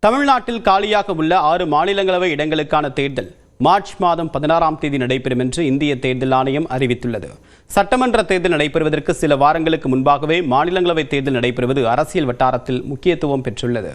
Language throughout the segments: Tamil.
தமிழ்நாட்டில் காலியாக உள்ள 6 மாநிலங்களவை இடங்களுக்கான தேர்தல் மார்ச் மாதம் 16ஆம் தேதி நடைபெறும் என்று இந்திய தேர்தல் ஆணையம் அறிவித்துள்ளது. சட்டமன்ற தேர்தல் நடைபெறுவதற்கு சில வாரங்களுக்கு முன்பாகவே மாநிலங்களவை தேர்தல் நடைபெறுவது அரசியல் வட்டாரத்தில் முக்கியத்துவம் பெற்றுள்ளது.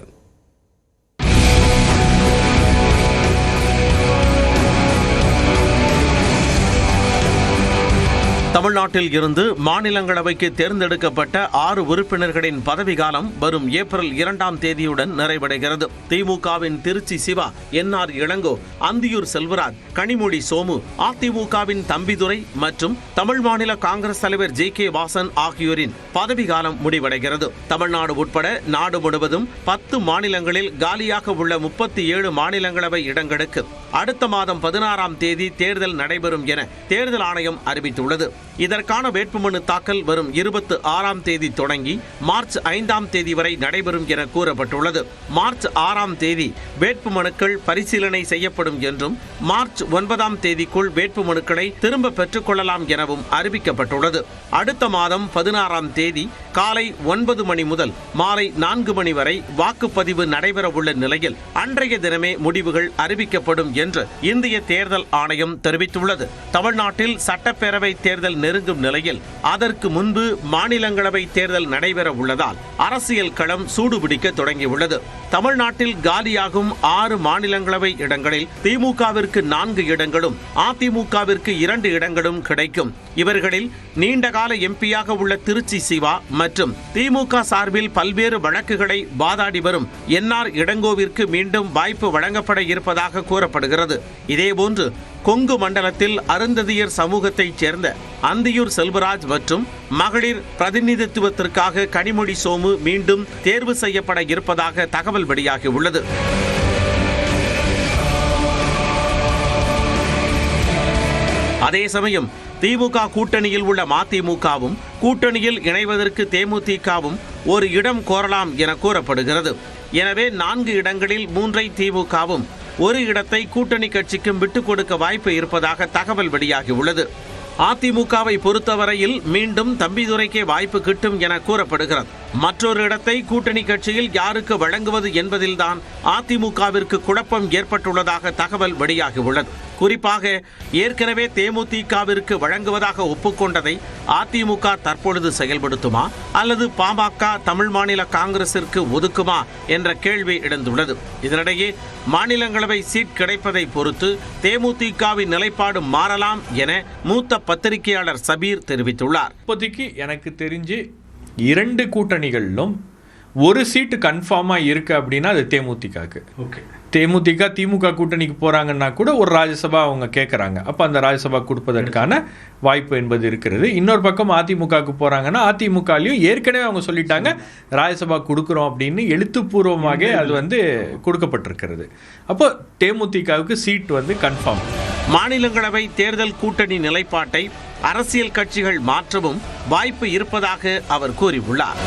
தமிழ்நாட்டில் இருந்து மாநிலங்களவைக்கு தேர்ந்தெடுக்கப்பட்ட 6 உறுப்பினர்களின் பதவிக்காலம் வரும் ஏப்ரல் 2ஆம் தேதியுடன் நிறைவடைகிறது. திமுகவின் திருச்சி சிவா, என்ஆர் இளங்கோ, அந்தியூர் செல்வராஜ், கனிமொழி சோமு, அதிமுகவின் தம்பிதுரை மற்றும் தமிழ் மாநில காங்கிரஸ் தலைவர் ஜே.கே. வாசன் ஆகியோரின் பதவிக்காலம் முடிவடைகிறது. தமிழ்நாடு உட்பட நாடு முழுவதும் 10 மாநிலங்களில் காலியாக உள்ள 37 மாநிலங்களவை இடங்களுக்கு அடுத்த மாதம் 16ஆம் தேதி தேர்தல் நடைபெறும் என தேர்தல் ஆணையம் அறிவித்துள்ளது. இதற்கான வேட்புமனு தாக்கல் வரும் 26ஆம் தேதி தொடங்கி மார்ச் 5ஆம் தேதி வரை நடைபெறும் என கூறப்பட்டுள்ளது. மார்ச் 6ஆம் தேதி வேட்புமனுக்கள் பரிசீலனை செய்யப்படும் என்றும் மார்ச் 9ஆம் தேதிக்குள் வேட்புமனுக்களை திரும்ப பெற்றுக் கொள்ளலாம் எனவும் அறிவிக்கப்பட்டுள்ளது. அடுத்த மாதம் 16ஆம் தேதி காலை 9 மணி முதல் மாலை 4 மணி வரை வாக்குப்பதிவு நடைபெற உள்ள நிலையில் அன்றைய தினமே முடிவுகள் அறிவிக்கப்படும் என்று இந்திய தேர்தல் ஆணையம் தெரிவித்துள்ளது. தமிழ்நாட்டில் சட்டப்பேரவை தேர்தல் நெருங்கும் நிலையில் அதற்கு முன்பு மாநிலங்களவை தேர்தல் நடைபெற உள்ளதால் அரசியல் களம் சூடுபிடிக்க தொடங்கியுள்ளது. தமிழ்நாட்டில் காலியாகும் 6 மாநிலங்களவை இடங்களில் திமுகவிற்கு 4 இடங்களும் அதிமுகவிற்கு 2 இடங்களும் கிடைக்கும். இவர்களில் நீண்டகால எம்பியாக உள்ள திருச்சி சிவா மற்றும் திமுக சார்பில் பல்வேறு வழக்குகளை வாதாடி வரும் என்ஆர் இளங்கோவிற்கு மீண்டும் வாய்ப்பு வழங்கப்பட இருப்பதாக கூறப்படுகிறது. இதேபோன்று கொங்கு மண்டலத்தில் அருந்ததியர் சமூகத்தைச் சேர்ந்த அந்தியூர் செல்வராஜ் மற்றும் மகளிர் பிரதிநிதித்துவத்திற்காக கனிமொழி சோமு மீண்டும் தேர்வு செய்யப்பட இருப்பதாக தகவல் வெளியாகியுள்ளது. அதே சமயம் திமுக கூட்டணியில் உள்ள மதிமுகவும் கூட்டணியில் இணைவதற்கு தேமுதிகவும் ஒரு இடம் கோரலாம் என கூறப்படுகிறது. எனவே 4 இடங்களில் 3ஐ திமுகவும் 1 இடத்தை கூட்டணி கட்சிக்கும் விட்டுக் கொடுக்க வாய்ப்பு இருப்பதாக தகவல் வெளியாகியுள்ளது. அதிமுகவை பொறுத்தவரையில் மீண்டும் தம்பிதுரைக்கே வாய்ப்பு கிட்டும் என கூறப்படுகிறது. மற்றொரு இடத்தை கூட்டணி கட்சியில் யாருக்கு வழங்குவது என்பதில்தான் அதிமுகவிற்கு குழப்பம் ஏற்பட்டுள்ளதாக தகவல் வெளியாகியுள்ளது. குறிப்பாக ஏற்கனவே தேமுதிகவிற்கு வழங்குவதாக ஒப்புக்கொண்டதை அதிமுக தற்பொழுது செயல்படுத்துமா அல்லது பாமக தமிழ் மாநில காங்கிரசிற்கு ஒதுக்குமா என்ற கேள்வி எழுந்துள்ளது. இதனிடையே மாநிலங்களவை சீட் கிடைப்பதை பொறுத்து தேமுதிகவின் நிலைப்பாடு மாறலாம் என மூத்த பத்திரிகையாளர் சபீர் தெரிவித்துள்ளார். இப்போதைக்கு எனக்கு தெரிஞ்சு 2 கூட்டணிகளிலும் ஒரு சீட்டு கன்ஃபார்மா இருக்கு அப்படின்னா அது தேமுதிகக்கு. ஓகே, தேமுதிக திமுக கூட்டணிக்கு போறாங்கன்னா கூட ஒரு ராஜ்யசபா அவங்க கேட்கறாங்க. அப்ப அந்த ராஜ்யசபா கொடுப்பதற்கான வாய்ப்பு என்பது இருக்கிறது. இன்னொரு பக்கம் அதிமுகவுக்கு போறாங்கன்னா அதிமுகலையும் ஏற்கனவே அவங்க சொல்லிட்டாங்க ராஜ்யசபா கொடுக்குறோம் அப்படின்னு எழுத்துப்பூர்வமாக அது கொடுக்கப்பட்டிருக்கிறது. அப்போ தேமுதிகவுக்கு சீட் கன்ஃபார்ம். மாநிலங்களவை தேர்தல் கூட்டணி நிலைப்பாட்டை அரசியல் கட்சிகள் மாற்றவும் வாய்ப்பு இருப்பதாக அவர் கூறியுள்ளார்.